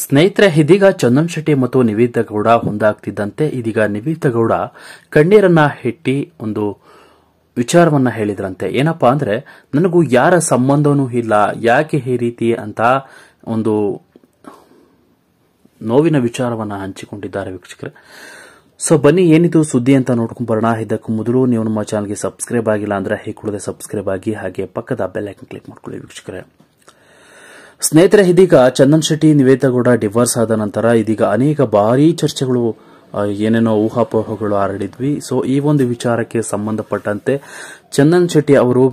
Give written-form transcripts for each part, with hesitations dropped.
ಸ್ನೇಹಿತರೆ, ಇದೀಗ ಚಂದನ್ ಶೆಟ್ಟಿ ಮತ್ತು ನಿವೇದಿತಾ ಗೌಡ ಹೊಂದಾಗ್ತಿದ್ದಂತೆ ಇದೀಗ ನಿವೇದಿತಾ ಗೌಡ ಕಣ್ಣೀರನ್ನ ಹೆಟ್ಟಿ ಒಂದು ವಿಚಾರವನ್ನ ಹೇಳಿದ್ರಂತೆ. ಏನಪ್ಪಾ ಅಂದ್ರೆ, ನನಗೂ ಯಾರ ಸಂಬಂಧನೂ ಇಲ್ಲ, ಯಾಕೆ ಈ ರೀತಿ ಅಂತ ಒಂದು ನೋವಿನ ವಿಚಾರವನ್ನ ಹಂಚಿಕೊಂಡಿದ್ದಾರೆ ವೀಕ್ಷಕರೇ. ಸೊ ಬನ್ನಿ, ಏನಿದು ಸುದ್ದಿ ಅಂತ ನೋಡ್ಕೊಂಡ್ ಬರೋಣ. ಇದಕ್ಕೂ ಮೊದಲು ನೀವು ನಮ್ಮ ಚಾನಲ್ಗೆ ಸಬ್ಸ್ಕ್ರೈಬ್ ಆಗಿಲ್ಲ ಅಂದ್ರೆ ಕೂಡಲೇ ಸಬ್ಸ್ಕ್ರೈಬ್ ಆಗಿ, ಹಾಗೆ ಪಕ್ಕದ ಬೆಲ್ ಐಕಾನ್ ಕ್ಲಿಕ್ ಮಾಡ್ಕೊಳ್ಳಿ ವೀಕ್ಷಕರೇ. ಸ್ನೇಹಿತರೆ, ಇದೀಗ ಚಂದನ್ ಶೆಟ್ಟಿ ನಿವೇದಿತಾ ಗೌಡ ಡಿವೋರ್ಸ್ ಆದ ನಂತರ ಇದೀಗ ಅನೇಕ ಭಾರೀ ಚರ್ಚೆಗಳು, ಏನೇನೋ ಊಹಾಪೋಹಗಳು ಹರಡಿದ್ವಿ. ಸೊ ಈ ಒಂದು ವಿಚಾರಕ್ಕೆ ಸಂಬಂಧಪಟ್ಟಂತೆ ಚಂದನ್ ಶೆಟ್ಟಿ ಅವರು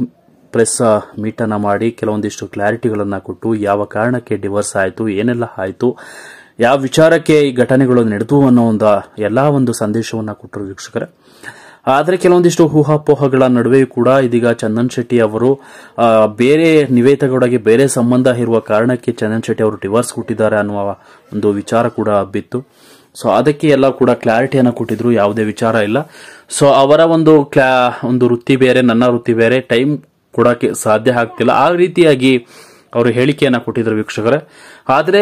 ಪ್ರೆಸ್ ಮೀಟ್ ಅನ್ನ ಮಾಡಿ ಕೆಲವೊಂದಿಷ್ಟು ಕ್ಲಾರಿಟಿಗಳನ್ನ ಕೊಟ್ಟು, ಯಾವ ಕಾರಣಕ್ಕೆ ಡಿವೋರ್ಸ್ ಆಯಿತು, ಏನೆಲ್ಲ ಆಯಿತು, ಯಾವ ವಿಚಾರಕ್ಕೆ ಈ ಘಟನೆಗಳು ನಡೆದು ಅನ್ನೋ ಎಲ್ಲಾ ಒಂದು ಸಂದೇಶವನ್ನ ಕೊಟ್ಟರು ವೀಕ್ಷಕರೇ. ಆದರೆ ಕೆಲವೊಂದಿಷ್ಟು ಊಹಾಪೋಹಗಳ ನಡುವೆಯೂ ಕೂಡ ಇದೀಗ ಚಂದನ್ ಶೆಟ್ಟಿ ಅವರು ಬೇರೆ ನಿವೇದಿತಾ ಗೌಡಗೆ ಬೇರೆ ಸಂಬಂಧ ಇರುವ ಕಾರಣಕ್ಕೆ ಚಂದನ್ ಶೆಟ್ಟಿ ಅವರು ಡಿವೋರ್ಸ್ ಕೊಟ್ಟಿದ್ದಾರೆ ಅನ್ನುವ ಒಂದು ವಿಚಾರ ಕೂಡ ಹಬ್ಬಿತ್ತು. ಸೊ ಅದಕ್ಕೆ ಎಲ್ಲ ಕೂಡ ಕ್ಲಾರಿಟಿಯನ್ನು ಕೊಟ್ಟಿದ್ರು, ಯಾವುದೇ ವಿಚಾರ ಇಲ್ಲ. ಸೊ ಅವರ ಒಂದು ವೃತ್ತಿ ಬೇರೆ, ನನ್ನ ವೃತ್ತಿ ಬೇರೆ, ಟೈಮ್ ಕೊಡಕ್ಕೆ ಸಾಧ್ಯ ಆಗ್ತಿಲ್ಲ, ಆ ರೀತಿಯಾಗಿ ಅವರು ಹೇಳಿಕೆಯನ್ನ ಕೊಟ್ಟಿದ್ರು ವೀಕ್ಷಕರೇ. ಆದರೆ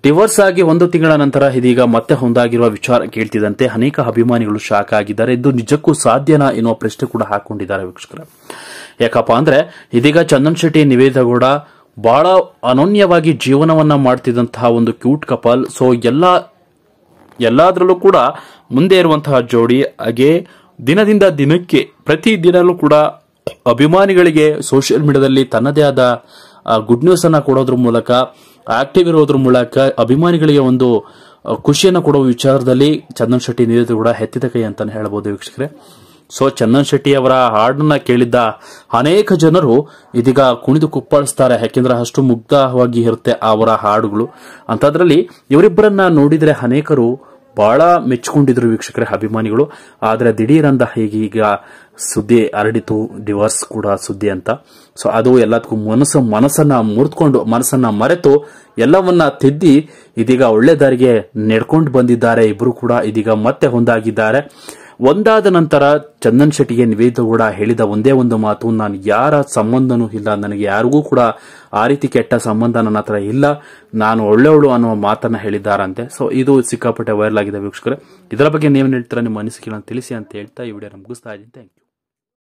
ಡಿವೋರ್ಸ್ ಆಗಿ 1 ತಿಂಗಳ ನಂತರ ಇದೀಗ ಮತ್ತೆ ಹೊಂದಾಗಿರುವ ವಿಚಾರ ಕೇಳ್ತಿದ್ದಂತೆ ಅನೇಕ ಅಭಿಮಾನಿಗಳು ಶಾಕ್ ಆಗಿದ್ದಾರೆ. ಇದು ನಿಜಕ್ಕೂ ಸಾಧ್ಯನಾ ಎನ್ನುವ ಪ್ರಶ್ನೆ ಕೂಡ ಹಾಕೊಂಡಿದ್ದಾರೆ ವೀಕ್ಷಕರೇ. ಯಾಕಪ್ಪ ಅಂದ್ರೆ, ಇದೀಗ ಚಂದನ್ ಶೆಟ್ಟಿ ನಿವೇದಿತಾ ಗೌಡ ಬಹಳ ಅನನ್ಯವಾಗಿ ಜೀವನವನ್ನ ಮಾಡ್ತಿದ್ದಂತಹ ಒಂದು ಕ್ಯೂಟ್ ಕಪಲ್. ಸೊ ಎಲ್ಲದರಲ್ಲೂ ಕೂಡ ಮುಂದೆ ಇರುವಂತಹ ಜೋಡಿ. ಹಾಗೆ ದಿನದಿಂದ ದಿನಕ್ಕೆ ಪ್ರತಿ ದಿನಲೂ ಕೂಡ ಅಭಿಮಾನಿಗಳಿಗೆ ಸೋಷಿಯಲ್ ಮೀಡಿಯಾದಲ್ಲಿ ತನ್ನದೇ ಆದ ಗುಡ್ ನ್ಯೂಸ್ ಅನ್ನ ಕೊಡೋದ್ರ ಮೂಲಕ, ಆಕ್ಟಿವ್ ಇರೋದ್ರ ಮೂಲಕ ಅಭಿಮಾನಿಗಳಿಗೆ ಒಂದು ಖುಷಿಯನ್ನು ಕೊಡುವ ವಿಚಾರದಲ್ಲಿ ಚಂದನ್ ಶೆಟ್ಟಿ ನಿವೇದಿತಾ ಗೌಡ ಎತ್ತಿದ ಕೈ ಅಂತಾನೆ ಹೇಳಬಹುದು ವೀಕ್ಷಕರೇ. ಸೊ ಚಂದನ್ ಶೆಟ್ಟಿ ಅವರ ಹಾಡನ್ನ ಕೇಳಿದ್ದ ಅನೇಕ ಜನರು ಇದೀಗ ಕುಣಿದು ಕುಪ್ಪಳಿಸ್ತಾರೆ, ಯಾಕೆಂದ್ರೆ ಅಷ್ಟು ಮುಗ್ಧವಾಗಿ ಇರುತ್ತೆ ಅವರ ಹಾಡುಗಳು. ಅಂತದ್ರಲ್ಲಿ ಇವರಿಬ್ಬರನ್ನ ನೋಡಿದ್ರೆ ಅನೇಕರು ಬಹಳ ಮೆಚ್ಚಿಕೊಂಡಿದ್ರು ವೀಕ್ಷಕರೇ, ಅಭಿಮಾನಿಗಳು. ಆದ್ರೆ ದಿಢೀರಂದ ಈಗ ಸುದ್ದಿ ಹರಡಿತು, ಡಿವೋರ್ಸ್ ಕೂಡ ಸುದ್ದಿ ಅಂತ. ಸೊ ಅದು ಎಲ್ಲದಕ್ಕೂ ಮನಸ್ಸನ್ನ ಮುರಿದುಕೊಂಡು, ಮನಸ್ಸನ್ನ ಮರೆತು ಎಲ್ಲವನ್ನ ತಿದ್ದಿ ಇದೀಗ ಒಳ್ಳೆ ದಾರಿಗೆ ನಡ್ಕೊಂಡು ಬಂದಿದ್ದಾರೆ. ಇಬ್ರು ಕೂಡ ಇದೀಗ ಮತ್ತೆ ಹೊಂದಾಗಿದ್ದಾರೆ. ಒಂದಾದ ನಂತರ ಚಂದನ್ ಶೆಟ್ಟಿಗೆ ನಿವೇದಿತಾ ಗೌಡ ಹೇಳಿದ ಒಂದೇ ಒಂದು ಮಾತು, ನಾನು ಯಾರ ಸಂಬಂಧನೂ ಇಲ್ಲ, ನನಗೆ ಯಾರಿಗೂ ಕೂಡ ಆ ರೀತಿ ಕೆಟ್ಟ ಸಂಬಂಧ ನನ್ನ ಹತ್ರ ಇಲ್ಲ, ನಾನು ಒಳ್ಳೆಯವಳು ಅನ್ನುವ ಮಾತನ್ನ ಹೇಳಿದ್ದಾರಂತೆ. ಸೊ ಇದು ಸಿಕ್ಕಾಪಟ್ಟೆ ವೈರಲ್ ಆಗಿದೆ ವೀಕ್ಷಕರೇ. ಇದರ ಬಗ್ಗೆ ನೀವೇನು ಹೇಳ್ತೀರಾ, ನಿಮ್ಮ ಅನಿಸಿಕೆಗಳನ್ನು ತಿಳಿಸಿ ಅಂತ ಹೇಳ್ತಾ ಈ ವಿಡಿಯೋನ ಮುಗಿಸ್ತಾ ಇದ್ದೀನಿ. Thank you.